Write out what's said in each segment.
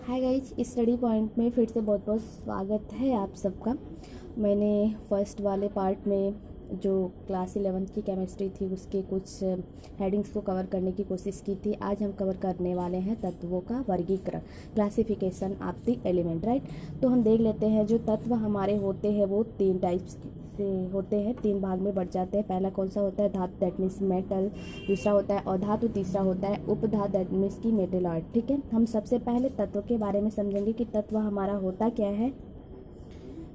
Hi guys, इस study point में फिर से बहुत बहुत स्वागत है आप सबका। मैंने फर्स्ट वाले पार्ट में जो क्लास 11th की केमिस्ट्री थी उसके कुछ हेडिंग्स को कवर करने की कोशिश की थी। आज हम कवर करने वाले हैं तत्वों का वर्गीकरण, classification of the element, right. तो हम देख लेते हैं जो तत्व हमारे होते हैं वो 3 टाइप्स से होते हैं, 3 भाग में बढ़ जाते हैं। पहला कौन सा होता है? धातु, दैट मीन्स मेटल। दूसरा होता है अधातु। तीसरा होता है उपधातु, दैट मीन्स की मेटेलॉइड। ठीक है, हम सबसे पहले तत्व के बारे में समझेंगे कि तत्व हमारा होता क्या है।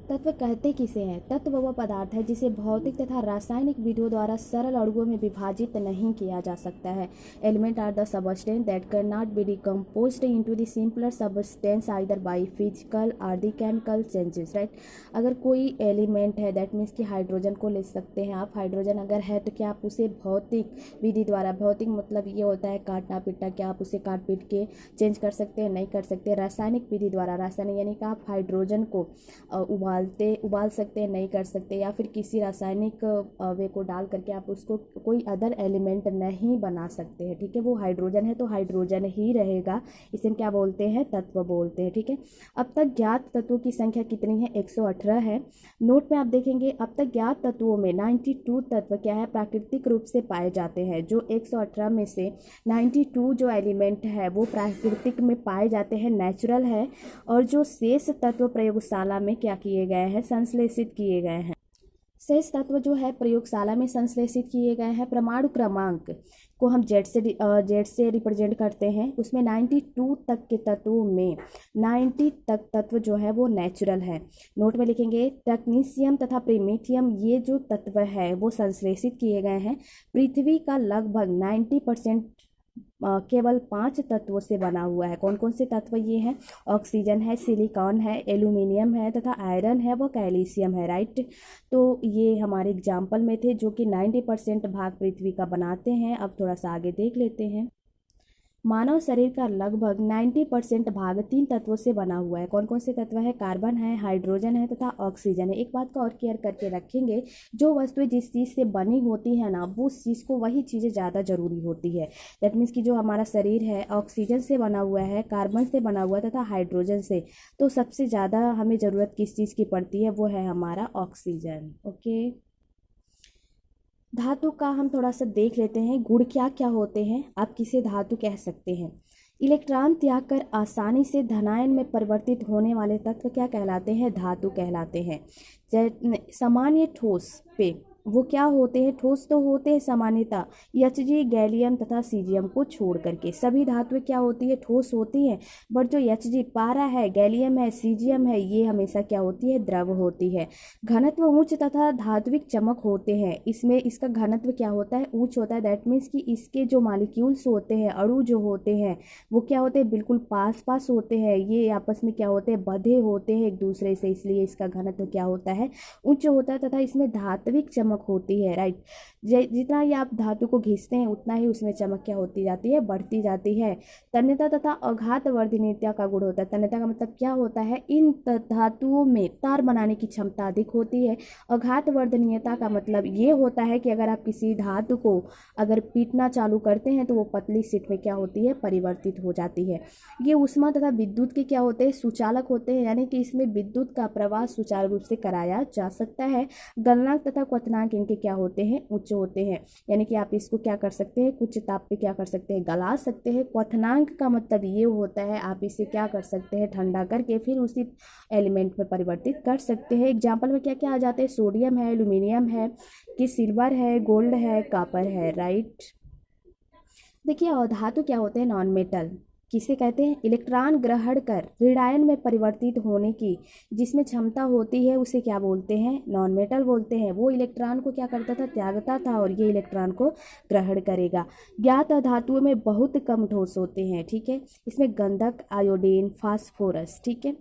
तत्व कहते किसे हैं? तत्व वह पदार्थ है जिसे भौतिक तथा रासायनिक विधियों द्वारा सरल अणुओं में विभाजित नहीं किया जा सकता है। Element are the substance that can not be decomposed into the simpler substance either by physical और द केमिकल चेंजेस, राइट। अगर कोई एलिमेंट है, दैट मीन्स कि हाइड्रोजन को ले सकते हैं आप। हाइड्रोजन अगर है तो क्या आप उसे भौतिक विधि द्वारा, भौतिक मतलब ये होता है काटना पीटना, क्या आप उसे काट पीट के चेंज कर सकते हैं? नहीं कर सकते। रासायनिक विधि द्वारा, रासायनिक यानी कि आप हाइड्रोजन को उबाल सकते हैं, नहीं कर सकते। या फिर किसी रासायनिक वे को डाल करके आप उसको कोई अदर एलिमेंट नहीं बना सकते हैं। ठीक है, वो हाइड्रोजन है तो हाइड्रोजन ही रहेगा। इसे हम क्या बोलते हैं? तत्व बोलते हैं। ठीक है, अब तक ज्ञात तत्वों की संख्या कितनी है? 118 है। नोट में आप देखेंगे अब तक ज्ञात तत्वों में 92 तत्व क्या है? प्राकृतिक रूप से पाए जाते हैं। जो 118 में से 92 जो एलिमेंट है वो प्राकृतिक में पाए जाते हैं, नेचुरल है। और जो शेष तत्व प्रयोगशाला में क्या किए गए हैं? संश्लेषित किए गए हैं। शेष तत्व जो है प्रयोगशाला में संश्लेषित किए गए हैं। परमाणु क्रमांक को हम जेड से रिप्रेजेंट करते हैं। उसमें 92 तक के तत्वों में 90 तक तत्व जो है वो नेचुरल है। नोट में लिखेंगे टेक्नीशियम तथा प्रीमेथियम, ये जो तत्व है वो संश्लेषित किए गए हैं। पृथ्वी का लगभग 90% केवल 5 तत्वों से बना हुआ है। कौन कौन से तत्व ये हैं? ऑक्सीजन है, सिलिकॉन है, एल्यूमिनियम है तथा आयरन है, वो कैल्शियम है, राइट। तो ये हमारे एग्जाम्पल में थे जो कि 90% भाग पृथ्वी का बनाते हैं। अब थोड़ा सा आगे देख लेते हैं। मानव शरीर का लगभग 90% भाग 3 तत्वों से बना हुआ है। कौन कौन से तत्व है? कार्बन है, हाइड्रोजन है तथा ऑक्सीजन है। एक बात का और केयर करके रखेंगे, जो वस्तुएं जिस चीज़ से बनी होती है ना, वो उस चीज़ को वही चीज़ें ज़्यादा जरूरी होती है। दैट मीन्स कि जो हमारा शरीर है ऑक्सीजन से बना हुआ है, कार्बन से बना हुआ है तथा हाइड्रोजन से, तो सबसे ज़्यादा हमें ज़रूरत किस चीज़ की पड़ती है? वो है हमारा ऑक्सीजन। ओके, धातु का हम थोड़ा सा देख लेते हैं। गुण क्या क्या होते हैं, आप किसे धातु कह सकते हैं? इलेक्ट्रॉन त्याग कर आसानी से धनायन में परिवर्तित होने वाले तत्व क्या कहलाते हैं? धातु कहलाते हैं। सामान्य ठोस पे वो क्या होते हैं? ठोस तो होते हैं सामान्यतः Hg, गैलियम तथा सीजियम को छोड़ करके। सभी धातुएं क्या होती है? ठोस होती हैं। बट जो Hg पारा है, गैलियम है, सीजियम है, ये हमेशा क्या होती है? द्रव होती है। घनत्व उच्च तथा धात्विक चमक होते हैं। इसमें इसका घनत्व क्या होता है? उच्च होता है। दैट मीन्स कि इसके जो मॉलिक्यूल्स होते हैं, अणु जो होते हैं, वो क्या होते हैं? बिल्कुल पास पास होते हैं। ये आपस में क्या होते हैं? बंधे होते हैं एक दूसरे से, इसलिए इसका घनत्व क्या होता है? उच्च होता है। तथा इसमें धात्विक चमक होती है, राइट। जितना ही आप धातु को घिसते हैं उतना ही उसमें चमक क्या होती जाती है? बढ़ती जाती है। तन्यता तथा अघात वर्धनीयता का गुण होता है। तन्यता का मतलब क्या होता है? इन धातुओं में तार बनाने की क्षमता अधिक होती है। अघात वर्धनीयता का मतलब ये होता है कि अगर आप किसी धातु को अगर पीटना चालू करते हैं तो वो पतली शीट में क्या होती है? परिवर्तित हो जाती है। ये ऊष्मा तथा विद्युत के क्या होते हैं? सुचालक होते हैं, यानी कि इसमें विद्युत का प्रवाह सुचारू रूप से कराया जा सकता है। गलनांक तथा क्वथनांक इनके क्या होते हैं? उच्च होते हैं, यानी कि आप इसको क्या कर सकते हैं? उच्च ताप पे क्या कर सकते हैं? गला सकते हैं। क्वथनांक का मतलब ये होता है आप इसे क्या कर सकते हैं? ठंडा करके फिर उसी एलिमेंट में परिवर्तित कर सकते हैं। एग्जाम्पल में क्या क्या आ जाते हैं? सोडियम है, एल्यूमिनियम है, कि सिल्वर है, गोल्ड है, कॉपर है, राइट। देखिए, अधातु क्या होते हैं? Non metal. किसे कहते हैं? इलेक्ट्रॉन ग्रहण कर ऋणायन में परिवर्तित होने की जिसमें क्षमता होती है उसे क्या बोलते हैं? नॉन मेटल बोलते हैं। वो इलेक्ट्रॉन को क्या करता था? त्यागता था, और ये इलेक्ट्रॉन को ग्रहण करेगा। ज्ञात धातुओं में बहुत कम ठोस होते हैं, ठीक है। इसमें गंधक, आयोडीन, फास्फोरस, ठीक है,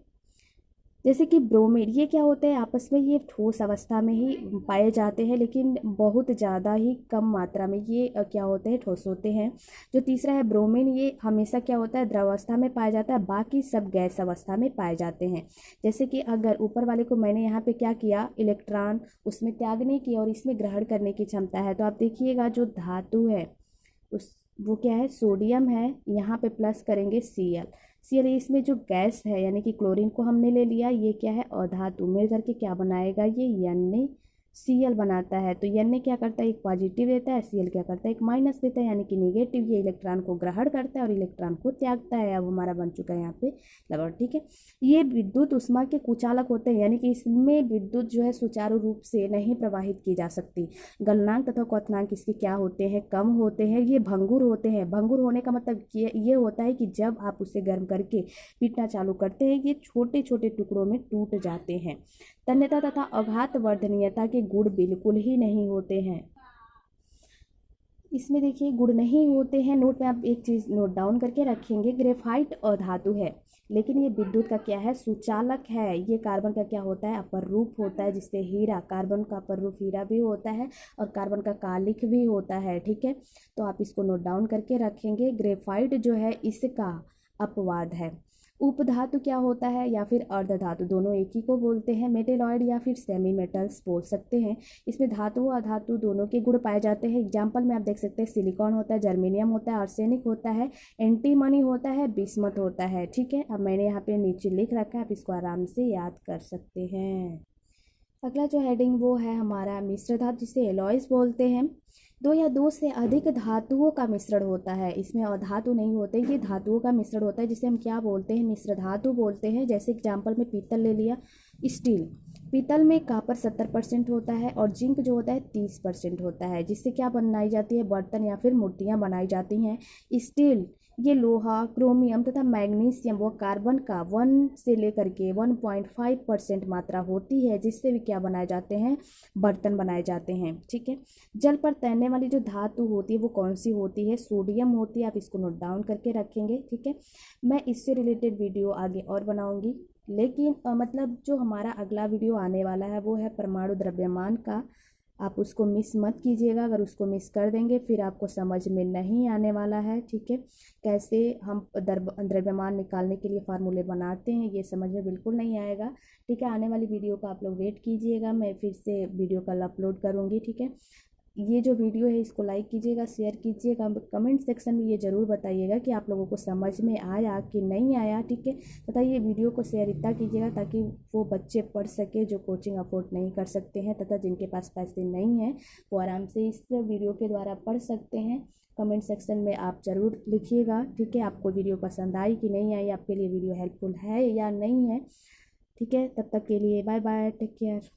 जैसे कि ब्रोमीन, ये क्या होते हैं? आपस में ये ठोस अवस्था में ही पाए जाते हैं, लेकिन बहुत ज़्यादा ही कम मात्रा में ये क्या होते हैं? ठोस होते हैं। जो तीसरा है ब्रोमीन, ये हमेशा क्या होता है? द्रवावस्था में पाया जाता है, बाकी सब गैस अवस्था में पाए जाते हैं। जैसे कि अगर ऊपर वाले को मैंने यहाँ पे क्या किया? इलेक्ट्रॉन उसमें त्यागने की और इसमें ग्रहण करने की क्षमता है। तो आप देखिएगा जो धातु है उस वो क्या है? सोडियम है, यहाँ पे प्लस करेंगे Cl। Cl इसमें जो गैस है यानी कि क्लोरीन को हमने ले लिया, ये क्या है अधातु, मिल करके क्या बनाएगा ये NaCl बनाता है। तो Na क्या करता है, एक पॉजिटिव देता है, Cl क्या करता है, एक माइनस देता है यानी कि निगेटिव। ये इलेक्ट्रॉन को ग्रहण करता है और इलेक्ट्रॉन को त्यागता है। अब हमारा बन चुका है यहाँ पे लवण, ठीक है। ये विद्युत ऊष्मा के कुचालक होते हैं, यानी कि इसमें विद्युत जो है सुचारू रूप से नहीं प्रवाहित की जा सकती। गलनांक तथा क्वथनांक इसके क्या होते हैं, कम होते हैं, ये भंगुर होते हैं। भंगुर होने का मतलब ये होता है कि जब आप उसे गर्म करके पीटना चालू करते हैं ये छोटे छोटे टुकड़ों में टूट जाते हैं। तन्यता तथा अघात वर्धनीयता के गुण बिल्कुल ही नहीं होते हैं। इसमें देखिए गुण नहीं होते हैं। नोट में आप एक चीज़ नोट डाउन करके रखेंगे, ग्रेफाइट अधातु है लेकिन ये विद्युत का क्या है, सुचालक है। ये कार्बन का क्या होता है, अपर रूप होता है, जिससे हीरा, कार्बन का अपर रूप हीरा भी होता है और कार्बन का कालिख भी होता है, ठीक है। तो आप इसको नोट डाउन करके रखेंगे। ग्रेफाइट जो है इसका अपवाद है। उपधातु क्या होता है या फिर अर्धधातु, दोनों एक ही को बोलते हैं। मेटेलॉइड या फिर सेमी मेटल्स बोल सकते हैं। इसमें धातु व अधातु दोनों के गुण पाए जाते हैं। एग्जाम्पल में आप देख सकते हैं सिलिकॉन होता है, जर्मेनियम होता है, आर्सेनिक होता है, एंटीमनी होता है, बिस्मथ होता है, ठीक है। अब मैंने यहाँ पे नीचे लिख रखा है, आप इसको आराम से याद कर सकते हैं। अगला जो हेडिंग वो है हमारा मिश्र धातु, जिसे एलॉयज बोलते हैं। दो या दो से अधिक धातुओं का मिश्रण होता है। इसमें अधातु नहीं होते, ये धातुओं का मिश्रण होता है, जिसे हम क्या बोलते हैं, मिश्र धातु बोलते हैं। जैसे एग्जाम्पल में पीतल ले लिया, स्टील। पीतल में कॉपर 70% होता है और जिंक जो होता है 30% होता है, जिससे क्या बनाई जाती है, बर्तन या फिर मूर्तियाँ बनाई जाती हैं। स्टील ये लोहा, क्रोमियम तथा मैग्नीशियम व कार्बन का 1 से लेकर के 1.5% मात्रा होती है, जिससे भी क्या बनाए जाते हैं, बर्तन बनाए जाते हैं, ठीक है। जल पर तैरने वाली जो धातु होती है वो कौन सी होती है, सोडियम होती है। आप इसको नोट डाउन करके रखेंगे, ठीक है। मैं इससे रिलेटेड वीडियो आगे और बनाऊंगी, लेकिन मतलब जो हमारा अगला वीडियो आने वाला है वो है परमाणु द्रव्यमान का। आप उसको मिस मत कीजिएगा, अगर उसको मिस कर देंगे फिर आपको समझ में नहीं आने वाला है, ठीक है। कैसे हम द्रव्यमान निकालने के लिए फार्मूले बनाते हैं ये समझ में बिल्कुल नहीं आएगा, ठीक है। आने वाली वीडियो का आप लोग वेट कीजिएगा, मैं फिर से वीडियो कल अपलोड करूँगी, ठीक है। ये जो वीडियो है इसको लाइक कीजिएगा, शेयर कीजिएगा, कमेंट सेक्शन में ये ज़रूर बताइएगा कि आप लोगों को समझ में आया कि नहीं आया, ठीक है। तथा ये वीडियो को शेयर इतना कीजिएगा ताकि वो बच्चे पढ़ सके जो कोचिंग अफोर्ड नहीं कर सकते हैं, तथा जिनके पास पैसे नहीं हैं वो आराम से इस वीडियो के द्वारा पढ़ सकते हैं। कमेंट सेक्शन में आप ज़रूर लिखिएगा, ठीक है, आपको वीडियो पसंद आई कि नहीं आई, आपके लिए वीडियो हेल्पफुल है या नहीं है, ठीक है। तब तक के लिए बाय बाय, टेक केयर।